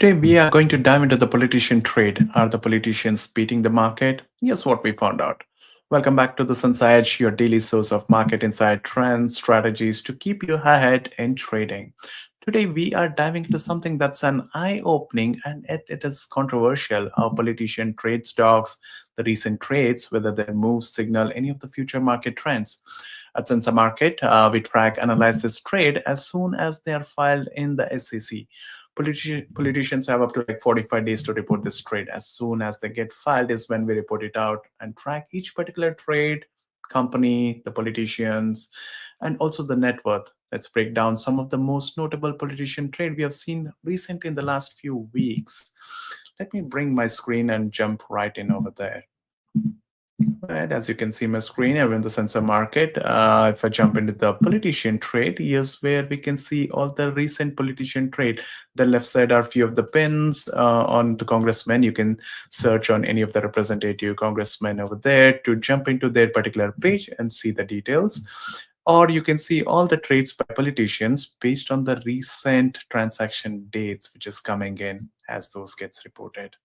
Today, we are going to dive into the politician trade. Are the politicians beating the market? Here's what we found out. Welcome back to the Sensa Edge, your daily source of market insight, trends, strategies to keep you ahead in trading. Today, we are diving into something that's an eye opening and it is controversial. How politician trade stocks, the recent trades, whether their moves signal any of the future market trends. At SensaMarket, we track, analyze this trade as soon as they are filed in the SEC. Politicians have up to like 45 days to report this trade. As soon as they get filed is when we report it out and track each particular trade, company, the politicians, and also the net worth. Let's break down some of the most notable politician trade we have seen recently in the last few weeks. Let me bring my screen and jump right in over there. Right, as you can see my screen, I'm in the SensaMarket. If I jump into the politician trade, here's where we can see all the recent politician trade. The left side are a few of the pins on the congressmen. You can search on any of the representative congressmen over there to jump into their particular page and see the details. Or you can see all the trades by politicians based on the recent transaction dates, which is coming in as those gets reported.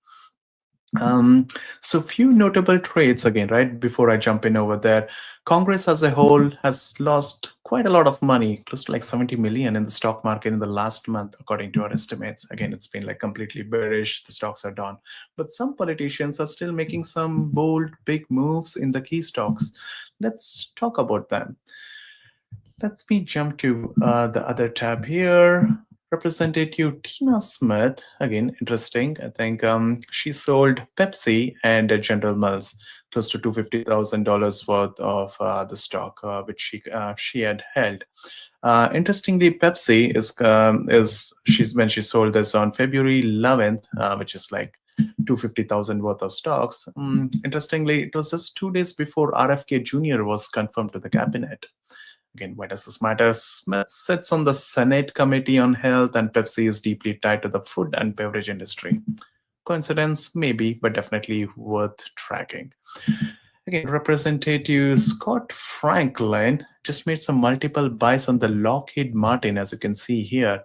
So few notable trades again, right? Before I jump in over there, Congress as a whole has lost quite a lot of money, close to like 70 million in the stock market in the last month, according to our estimates. Again, it's been like completely bearish. The stocks are down, but some politicians are still making some bold, big moves in the key stocks. Let's talk about them. Let me jump to the other tab here. Representative Tina Smith, again, interesting. I think she sold Pepsi and General Mills close to $250,000 worth of the stock, which she had held. Interestingly, Pepsi is she's when she sold this on February 11th, which is like 250,000 worth of stocks. Interestingly, it was just 2 days before RFK Jr. was confirmed to the cabinet. Again, why does this matter? Smith sits on the Senate Committee on Health, and Pepsi is deeply tied to the food and beverage industry. Coincidence? Maybe, but definitely worth tracking. Again, Representative Scott Franklin just made some multiple buys on the Lockheed Martin, as you can see here.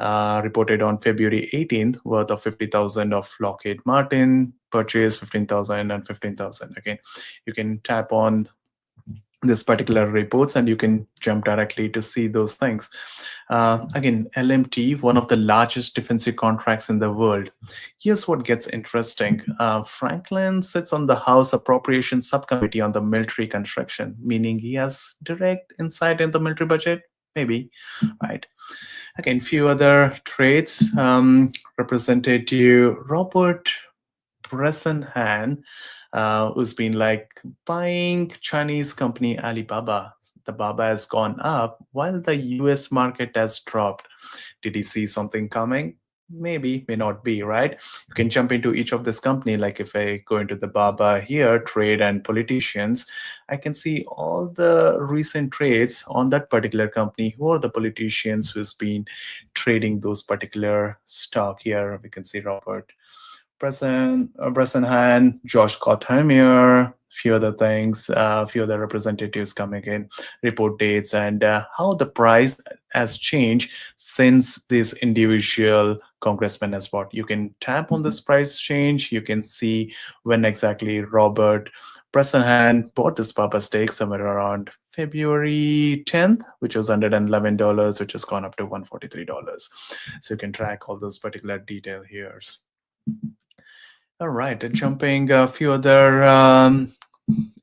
Reported on February 18th, worth of 50,000 of Lockheed Martin, purchase 15,000 and 15,000. Again, you can tap on this particular reports and you can jump directly to see those things. Again, LMT, one of the largest defensive contracts in the world. Here's what gets interesting. Franklin sits on the House Appropriations Subcommittee on the military construction, meaning he has direct insight in the military budget, maybe, right? Again, few other trades. Representative Robert Bressenhan, who's been like buying Chinese company Alibaba. The Baba has gone up while the US market has dropped. Did he see something coming? Maybe, may not be, right? You can jump into each of this company. Like if I go into the Baba here, trade and politicians, I can see all the recent trades on that particular company. Who are the politicians who's been trading those particular stock here? We can see Robert Bressenhan, Josh Gottheimer, few other things, few other representatives coming in, report dates, and how the price has changed since this individual congressman has bought. You can tap on this price change. You can see when exactly Robert Bressenhan bought this Papa stake somewhere around February 10th, which was $111, which has gone up to $143. So you can track all those particular detail here. All right, jumping a few other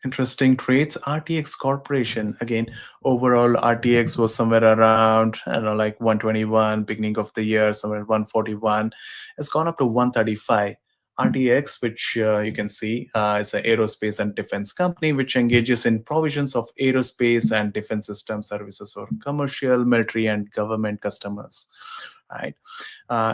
interesting trades. RTX Corporation, again, overall RTX was somewhere around, I don't know, like 121, beginning of the year, somewhere 141. It's gone up to 135. RTX, which you can see is an aerospace and defense company which engages in provisions of aerospace and defense system services for commercial, military, and government customers. Right.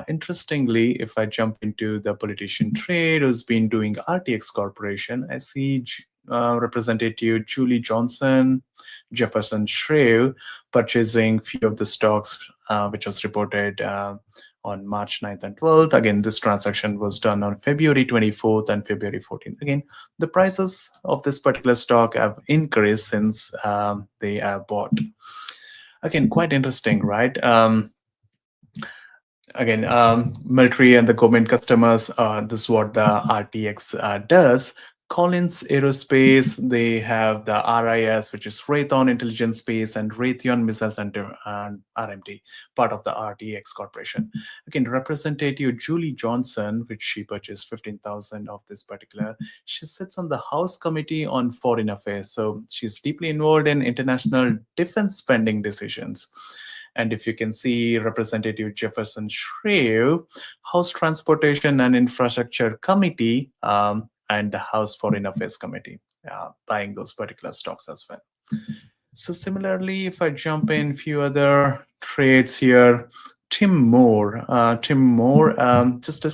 Interestingly, if I jump into the politician trade who's been doing RTX Corporation, I see Representative Julie Johnson, Jefferson Shreve purchasing few of the stocks, which was reported on March 9th and 12th. Again, this transaction was done on February 24th and February 14th. Again, the prices of this particular stock have increased since they are bought. Again, quite interesting, right? again, military and the government customers, this is what the RTX does. Collins Aerospace, they have the RIS, which is Raytheon Intelligence Space, and Raytheon Missile Center and RMT, part of the RTX Corporation. Again, Representative Julie Johnson, which she purchased 15,000 of this particular, she sits on the House Committee on Foreign Affairs. So she's deeply involved in international defense spending decisions. And if you can see Representative Jefferson Shreve, House Transportation and Infrastructure Committee, and the House Foreign Affairs Committee, buying those particular stocks as well. So similarly, if I jump in few other trades here, Tim Moore just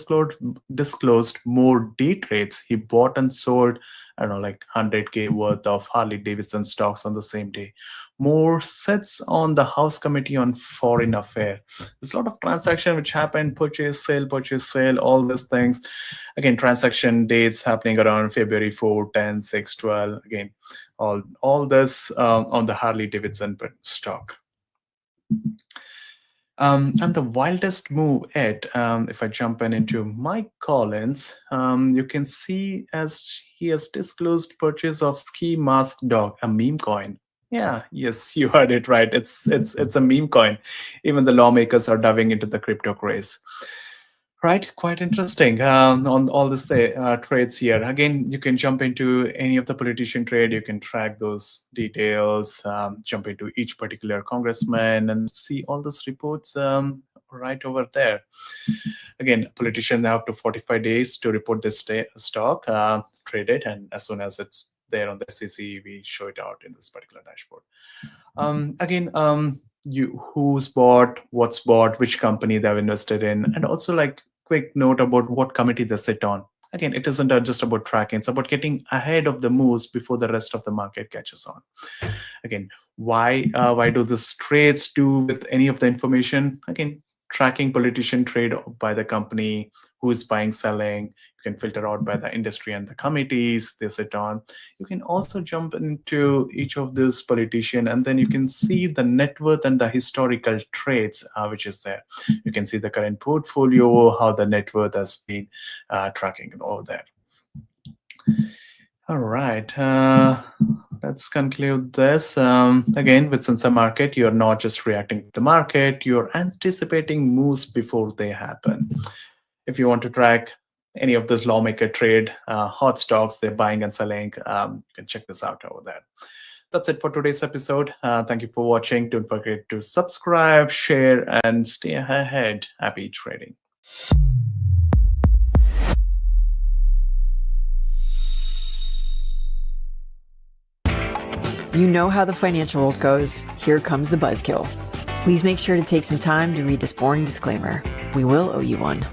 disclosed more day trades. He bought and sold, I don't know, like 100K worth of Harley Davidson stocks on the same day. Moore sits on the House Committee on Foreign Affairs. There's a lot of transaction which happened, purchase, sale, all these things. Again, transaction dates happening around February 4, 10, 6, 12. Again, all this on the Harley Davidson stock. And the wildest move yet, if I jump into Mike Collins, you can see as he has disclosed purchase of Ski Mask Dog, a meme coin. Yeah, yes, you heard it right. It's a meme coin. Even the lawmakers are diving into the crypto craze. Right, quite interesting on all this trades here. Again, you can jump into any of the politician trade. You can track those details, jump into each particular congressman and see all those reports right over there. Again, politicians have up to 45 days to report this stock traded, and as soon as it's there on the SEC, we show it out in this particular dashboard. Who's bought, what's bought, which company they've invested in, and also like quick note about what committee they sit on. Again, it isn't just about tracking, it's about getting ahead of the moves before the rest of the market catches on. Again, why do these trades do with any of the information? Again, tracking politician trade by the company, who is buying, selling. You can filter out by the industry and the committees they sit on. You can also jump into each of those politicians, and then you can see the net worth and the historical trades, which is there. You can see the current portfolio, how the net worth has been tracking and all that. All right. Let's conclude this. Again, with SensaMarket, you're not just reacting to the market, you're anticipating moves before they happen. If you want to track any of those lawmaker trade hot stocks they're buying and selling, you can check this out over there. That's it for today's episode. Thank you for watching. Don't forget to subscribe, share, and stay ahead. Happy trading. You know how the financial world goes. Here comes the buzzkill. Please make sure to take some time to read this boring disclaimer. We will owe you one.